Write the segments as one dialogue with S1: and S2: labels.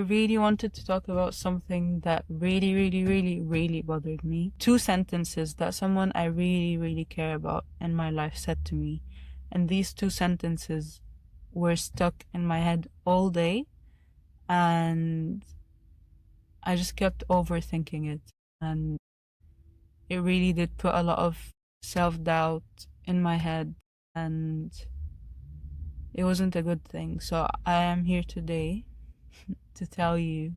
S1: I really wanted to talk about something that really, really, really, really bothered me. Two sentences that someone I really, really care about in my life said to me. And these two sentences were stuck in my head all day. And I just kept overthinking it. And it really did put a lot of self-doubt in my head. And it wasn't a good thing. So I am here today to tell you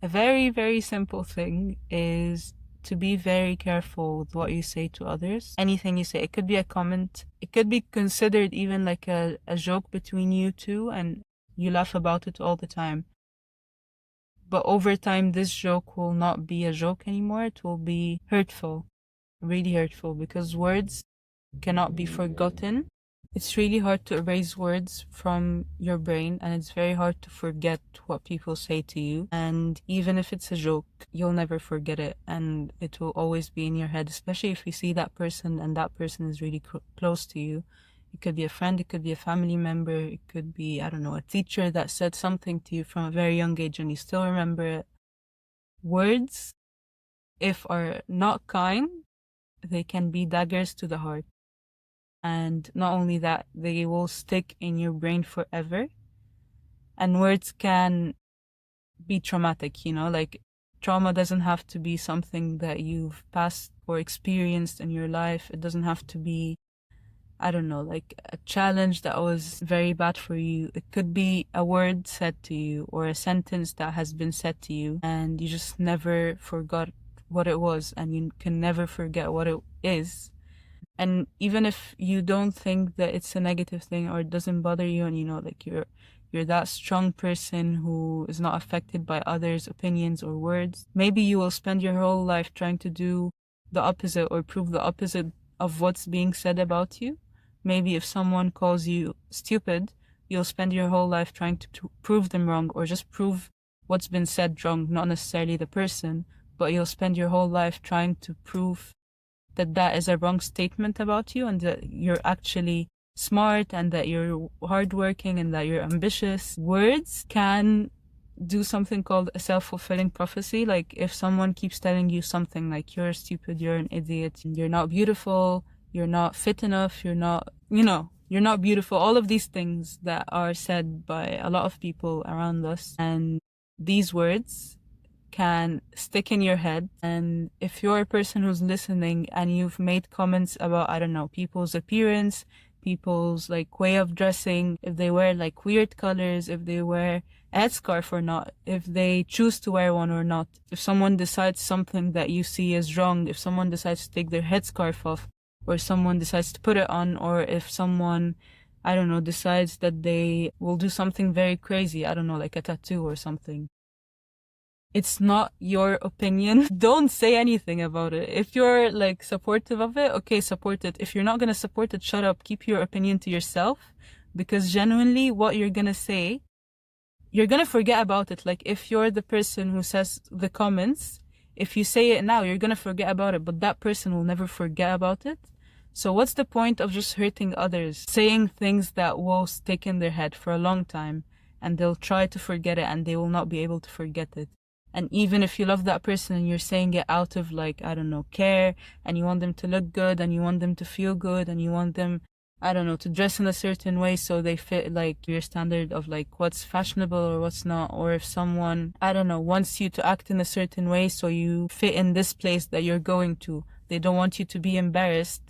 S1: a very, very simple thing is to be very careful with what you say to others. Anything you say, it could be a comment, it could be considered even like a joke between you two, and you laugh about it all the time. But over time, this joke will not be a joke anymore. It will be hurtful, really hurtful, because words cannot be forgotten. It's really hard to erase words from your brain, and it's very hard to forget what people say to you. And even if it's a joke, you'll never forget it, and it will always be in your head, especially if you see that person and that person is really close to you. It could be a friend, it could be a family member, it could be, I don't know, a teacher that said something to you from a very young age and you still remember it. Words, if are not kind, they can be daggers to the heart. And not only that, they will stick in your brain forever. And words can be traumatic, like trauma doesn't have to be something that you've passed or experienced in your life. It doesn't have to be, I don't know, like a challenge that was very bad for you. It could be a word said to you or a sentence that has been said to you and you just never forgot what it was, and you can never forget what it is. And even if you don't think that it's a negative thing or it doesn't bother you, and like you're that strong person who is not affected by others' opinions or words, maybe you will spend your whole life trying to do the opposite or prove the opposite of what's being said about you. Maybe if someone calls you stupid, you'll spend your whole life trying to prove them wrong or just prove what's been said wrong, not necessarily the person, but you'll spend your whole life trying to prove that is a wrong statement about you and that you're actually smart and that you're hardworking and that you're ambitious. Words can do something called a self-fulfilling prophecy. Like if someone keeps telling you something like you're stupid, you're an idiot, you're not beautiful, you're not fit enough, you're not beautiful, all of these things that are said by a lot of people around us, and these words can stick in your head. And if you're a person who's listening and you've made comments about, I don't know, people's appearance, people's like way of dressing, if they wear like weird colors, if they wear a headscarf or not, if they choose to wear one or not, if someone decides something that you see is wrong, if someone decides to take their headscarf off, or someone decides to put it on, or if someone, I don't know, decides that they will do something very crazy, I don't know, like a tattoo or something. It's not your opinion. Don't say anything about it. If you're like supportive of it, okay, support it. If you're not gonna support it, shut up. Keep your opinion to yourself, because genuinely what you're gonna say, you're gonna forget about it. Like if you're the person who says the comments, if you say it now, you're gonna forget about it, but that person will never forget about it. So what's the point of just hurting others, saying things that will stick in their head for a long time, and they'll try to forget it and they will not be able to forget it. And even if you love that person and you're saying it out of like, I don't know, care, and you want them to look good and you want them to feel good and you want them, I don't know, to dress in a certain way so they fit like your standard of like what's fashionable or what's not, or if someone, I don't know, wants you to act in a certain way so you fit in this place that you're going to, they don't want you to be embarrassed.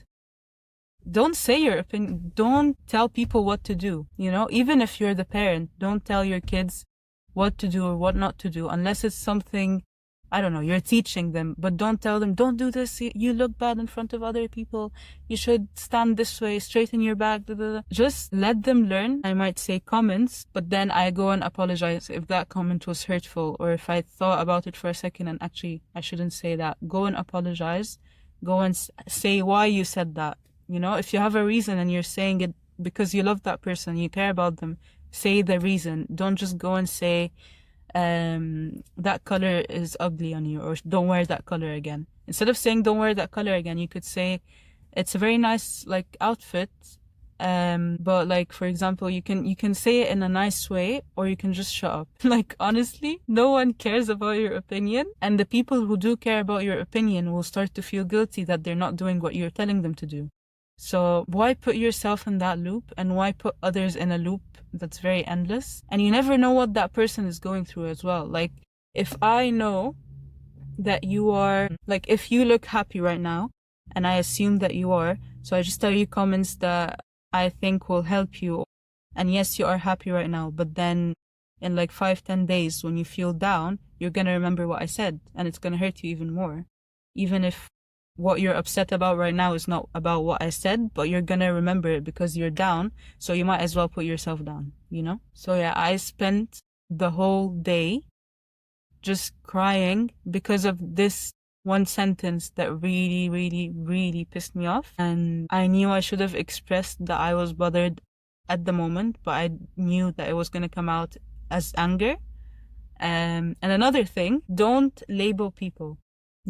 S1: Don't say your opinion. Don't tell people what to do, even if you're the parent, don't tell your kids what to do or what not to do, unless it's something, I don't know, you're teaching them, but don't tell them, don't do this, you look bad in front of other people, you should stand this way, straighten your back, blah, blah, blah. Just let them learn. I might say comments, but then I go and apologize if that comment was hurtful, or if I thought about it for a second and actually I shouldn't say that. Go and apologize. Go and say why you said that. If you have a reason and you're saying it because you love that person, you care about them, say the reason. Don't just go and say that color is ugly on you, or don't wear that color again. Instead of saying don't wear that color again, you could say it's a very nice like outfit, But like, for example, you can say it in a nice way, or you can just shut up. Like, honestly, no one cares about your opinion, and the people who do care about your opinion will start to feel guilty that they're not doing what you're telling them to do. So why put yourself in that loop, and why put others in a loop that's very endless? And you never know what that person is going through as well. Like, if I know that you are, like, if you look happy right now, and I assume that you are, so I just tell you comments that I think will help you. And yes, you are happy right now, but then in like 5, 10 days, when you feel down, you're gonna remember what I said, and it's gonna hurt you even more. Even if what you're upset about right now is not about what I said, but you're gonna remember it because you're down, so you might as well put yourself down, you know? So yeah, I spent the whole day just crying because of this one sentence that really, really, really pissed me off. And I knew I should have expressed that I was bothered at the moment, but I knew that it was going to come out as anger. And another thing, don't label people.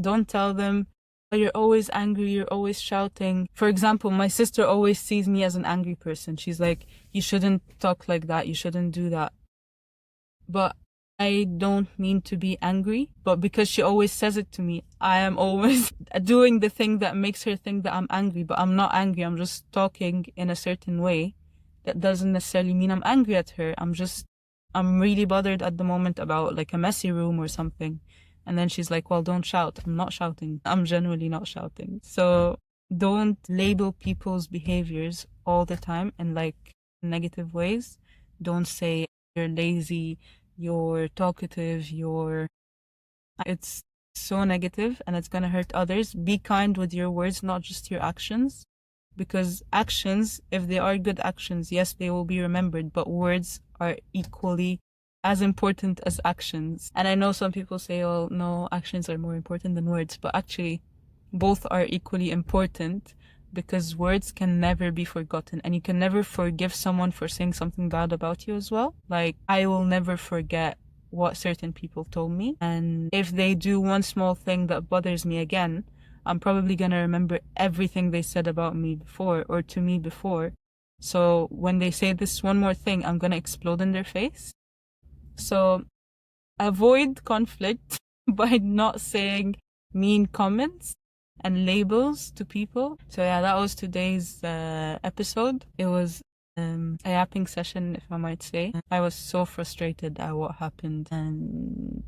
S1: Don't tell them, "Oh, you're always angry, you're always shouting." For example, my sister always sees me as an angry person. She's like, "You shouldn't talk like that, you shouldn't do that." But I don't mean to be angry, but because she always says it to me, I am always doing the thing that makes her think that I'm angry, but I'm not angry. I'm just talking in a certain way. That doesn't necessarily mean I'm angry at her. I'm really bothered at the moment about like a messy room or something. And then she's like, "Well, don't shout." I'm not shouting. I'm genuinely not shouting. So don't label people's behaviors all the time in like negative ways. Don't say you're lazy, you're talkative, it's so negative and it's gonna hurt others. Be kind with your words, not just your actions. Because actions, if they are good actions, yes, they will be remembered, but words are equally as important as actions. And I know some people say, "Oh, no, actions are more important than words," but actually, both are equally important, because words can never be forgotten, and you can never forgive someone for saying something bad about you as well. Like, I will never forget what certain people told me, and if they do one small thing that bothers me again, I'm probably gonna remember everything they said about me before or to me before. So when they say this one more thing, I'm gonna explode in their face. So avoid conflict by not saying mean comments and labels to people. So yeah, that was today's episode. It was a yapping session, if I might say. I was so frustrated at what happened, and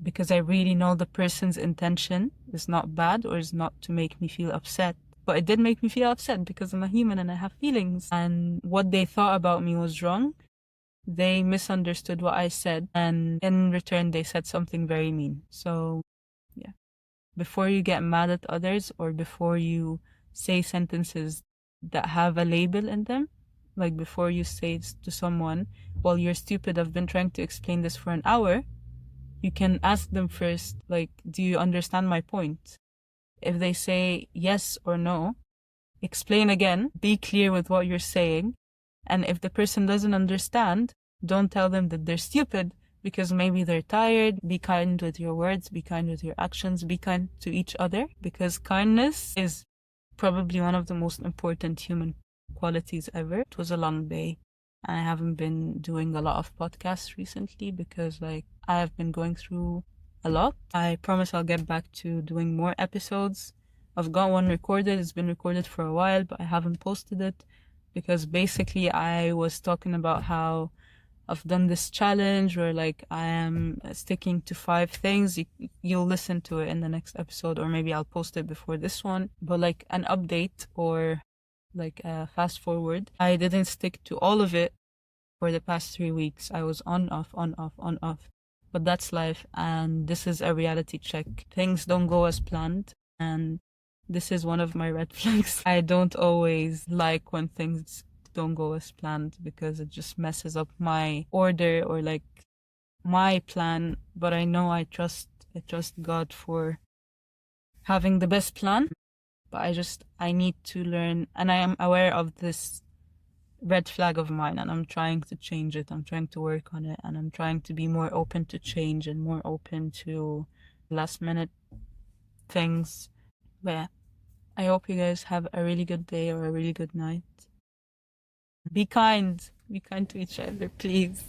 S1: because I really know the person's intention is not bad or is not to make me feel upset. But it did make me feel upset because I'm a human and I have feelings. And what they thought about me was wrong. They misunderstood what I said, and in return, they said something very mean. So, yeah. Before you get mad at others, or before you say sentences that have a label in them, like before you say to someone, "Well, you're stupid, I've been trying to explain this for an hour," you can ask them first, like, "Do you understand my point?" If they say yes or no, explain again, be clear with what you're saying. And if the person doesn't understand, don't tell them that they're stupid, because maybe they're tired. Be kind with your words, be kind with your actions, be kind to each other, because kindness is probably one of the most important human qualities ever. It was a long day. I haven't been doing a lot of podcasts recently because like I have been going through a lot. I promise I'll get back to doing more episodes. I've got one recorded. It's been recorded for a while, but I haven't posted it because basically I was talking about how I've done this challenge where like I am sticking to 5 things. You'll listen to it in the next episode, or maybe I'll post it before this one. But like an update or like a fast forward, I didn't stick to all of it for the past 3 weeks. I was on, off, on, off, on, off. But that's life, and this is a reality check. Things don't go as planned, and this is one of my red flags. I don't always like when things don't go as planned because it just messes up my order or like my plan. But I know I trust God for having the best plan. But I need to learn, and I am aware of this red flag of mine, and I'm trying to change it. I'm trying to work on it, and I'm trying to be more open to change and more open to last minute things. But yeah, I hope you guys have a really good day or a really good night. Be kind. Be kind to each other, please.